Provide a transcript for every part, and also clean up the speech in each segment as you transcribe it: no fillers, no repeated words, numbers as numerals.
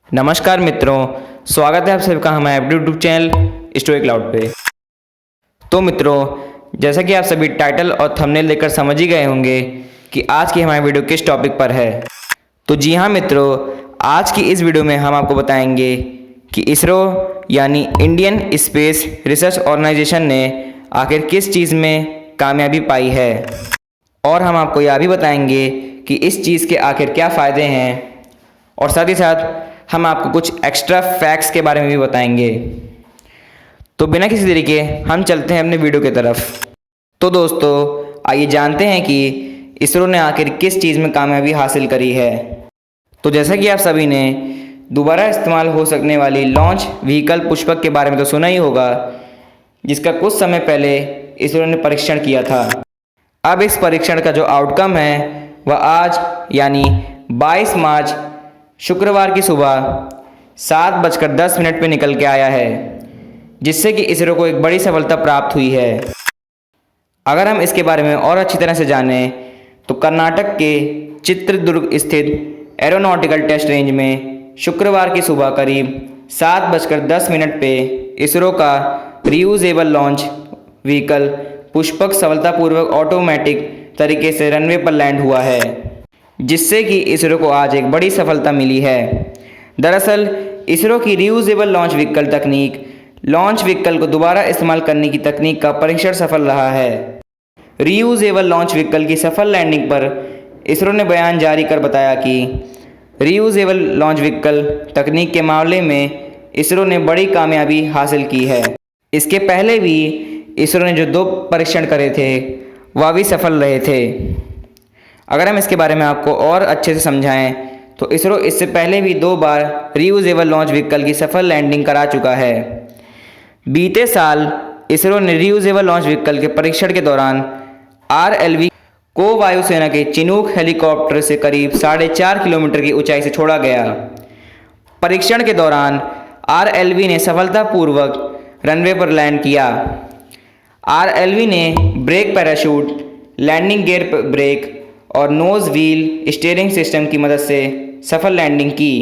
नमस्कार मित्रों, स्वागत है आप सभी का हमारे यूट्यूब चैनल स्टोरी क्लाउड पे। तो मित्रों, जैसा कि आप सभी टाइटल और थंबनेल देखकर समझ ही गए होंगे कि आज की हमारी वीडियो किस टॉपिक पर है। तो जी हाँ मित्रों, आज की इस वीडियो में हम आपको बताएंगे कि इसरो यानी इंडियन स्पेस रिसर्च ऑर्गेनाइजेशन ने आखिर किस चीज़ में कामयाबी पाई है, और हम आपको यह भी बताएंगे कि इस चीज़ के आखिर क्या फ़ायदे हैं, और साथ ही साथ हम आपको कुछ एक्स्ट्रा फैक्ट्स के बारे में भी बताएंगे। तो बिना किसी देरी के हम चलते हैं अपने वीडियो की तरफ। तो दोस्तों, आइए जानते हैं कि इसरो ने आखिर किस चीज़ में कामयाबी हासिल करी है। तो जैसा कि आप सभी ने दोबारा इस्तेमाल हो सकने वाली लॉन्च व्हीकल पुष्पक के बारे में तो सुना ही होगा, जिसका कुछ समय पहले इसरो ने परीक्षण किया था। अब इस परीक्षण का जो आउटकम है वह आज यानी 22 मार्च शुक्रवार की सुबह 7:10 पे निकल के आया है, जिससे कि इसरो को एक बड़ी सफलता प्राप्त हुई है। अगर हम इसके बारे में और अच्छी तरह से जानें तो कर्नाटक के चित्रदुर्ग स्थित एरोनॉटिकल टेस्ट रेंज में शुक्रवार की सुबह करीब 7:10 पे इसरो का रीयूजेबल लॉन्च व्हीकल पुष्पक सफलतापूर्वक ऑटोमेटिक तरीके से रनवे पर लैंड हुआ है, जिससे कि इसरो को आज एक बड़ी सफलता मिली है। दरअसल इसरो की रीयूजेबल लॉन्च व्हीकल तकनीक लॉन्च व्हीकल को दोबारा इस्तेमाल करने की तकनीक का परीक्षण सफल रहा है। रीयूजेबल लॉन्च व्हीकल की सफल लैंडिंग पर इसरो ने बयान जारी कर बताया कि रीयूजेबल लॉन्च व्हीकल तकनीक के मामले में इसरो ने बड़ी कामयाबी हासिल की है। इसके पहले भी इसरो ने जो 2 परीक्षण करे थे वह भी सफल रहे थे। अगर हम इसके बारे में आपको और अच्छे से समझाएं तो इसरो इससे पहले भी 2 बार रीयूजेबल लॉन्च व्हीकल की सफल लैंडिंग करा चुका है। बीते साल इसरो ने रीयूजेबल लॉन्च व्हीकल के परीक्षण के दौरान RLV को वायुसेना के चिनूक हेलीकॉप्टर से करीब 4.5 किलोमीटर की ऊंचाई से छोड़ा गया। परीक्षण के दौरान RLV ने सफलतापूर्वक रनवे पर लैंड किया। RLV ने brake parachute, landing gear brake और नोज व्हील स्टीयरिंग सिस्टम की मदद से सफल लैंडिंग की।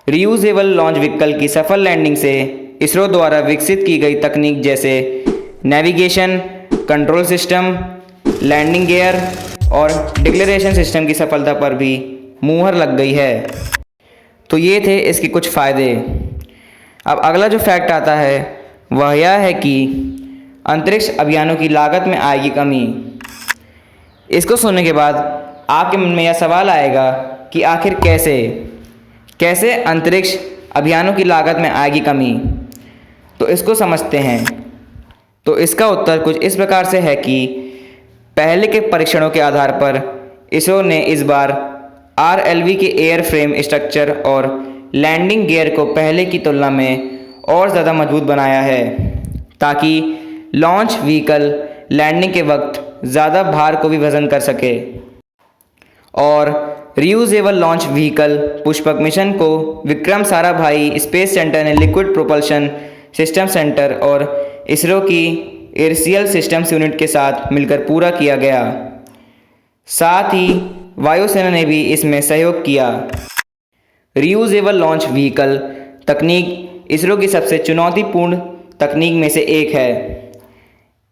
रीयूजेबल लॉन्च व्हीकल की सफल लैंडिंग से इसरो द्वारा विकसित की गई तकनीक जैसे navigation, control system, landing gear और डिक्लेरेशन सिस्टम की सफलता पर भी मुहर लग गई है। तो ये थे इसके कुछ फ़ायदे। अब अगला जो फैक्ट आता है वह यह है कि अंतरिक्ष अभियानों की लागत में आएगी कमी। इसको सुनने के बाद आपके मन में यह सवाल आएगा कि आखिर कैसे अंतरिक्ष अभियानों की लागत में आएगी कमी। तो इसको समझते हैं। तो इसका उत्तर कुछ इस प्रकार से है कि पहले के परीक्षणों के आधार पर इसरो ने इस बार RLV के एयर फ्रेम स्ट्रक्चर और लैंडिंग गियर को पहले की तुलना में और ज़्यादा मजबूत बनाया है, ताकि लॉन्च व्हीकल लैंडिंग के वक्त ज़्यादा भार को भी वजन कर सके। और reusable launch vehicle Pushpak mission को विक्रम साराभाई स्पेस सेंटर ने लिक्विड प्रोपल्शन सिस्टम सेंटर और इसरो की एयरसियल सिस्टम्स यूनिट के साथ मिलकर पूरा किया गया। साथ ही वायुसेना ने भी इसमें सहयोग किया। रीयूजेबल लॉन्च व्हीकल तकनीक इसरो की सबसे चुनौतीपूर्ण तकनीक में से एक है।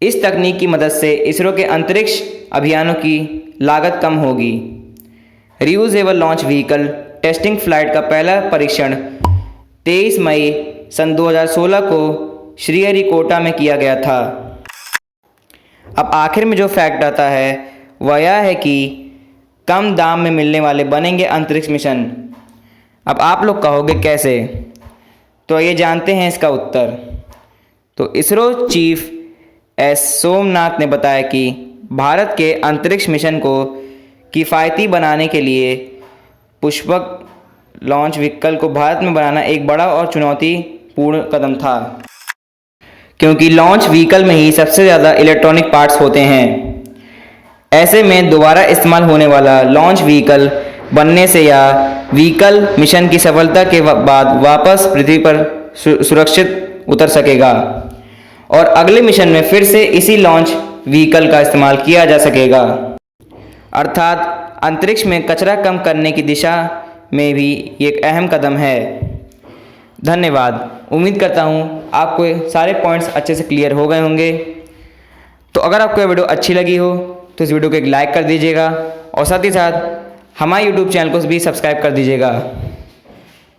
इस तकनीक की मदद से इसरो के अंतरिक्ष अभियानों की लागत कम होगी। Reusable launch vehicle testing flight का पहला परीक्षण 23 मई सन 2016 को श्रीहरिकोटा में किया गया था। अब आखिर में जो फैक्ट आता है वह यह है कि कम दाम में मिलने वाले बनेंगे अंतरिक्ष मिशन। अब आप लोग कहोगे कैसे, तो ये जानते हैं इसका उत्तर। तो इसरो चीफ S सोमनाथ ने बताया कि भारत के अंतरिक्ष मिशन को किफ़ायती बनाने के लिए पुष्पक लॉन्च व्हीकल को भारत में बनाना एक बड़ा और चुनौतीपूर्ण कदम था, क्योंकि लॉन्च व्हीकल में ही सबसे ज़्यादा इलेक्ट्रॉनिक पार्ट्स होते हैं। ऐसे में दोबारा इस्तेमाल होने वाला लॉन्च व्हीकल बनने से या व्हीकल मिशन की सफलता के बाद वापस पृथ्वी पर सुरक्षित उतर सकेगा और अगले मिशन में फिर से इसी लॉन्च व्हीकल का इस्तेमाल किया जा सकेगा। अर्थात अंतरिक्ष में कचरा कम करने की दिशा में भी ये एक अहम कदम है। धन्यवाद। उम्मीद करता हूँ आपको सारे पॉइंट्स अच्छे से क्लियर हो गए होंगे। तो अगर आपको ये वीडियो अच्छी लगी हो तो इस वीडियो को एक लाइक कर दीजिएगा और साथ ही साथ हमारे यूट्यूब चैनल को भी सब्सक्राइब कर दीजिएगा।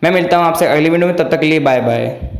मैं मिलता हूँ आपसे अगली वीडियो में, तब तक के लिए बाय बाय।